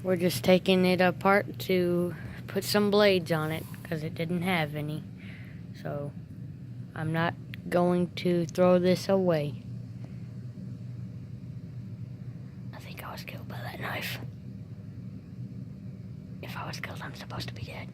We're just taking it apart to put some blades on it because it didn't have any. So I'm not going to throw this away. I think I was killed by that knife. If I was killed, I'm supposed to be dead.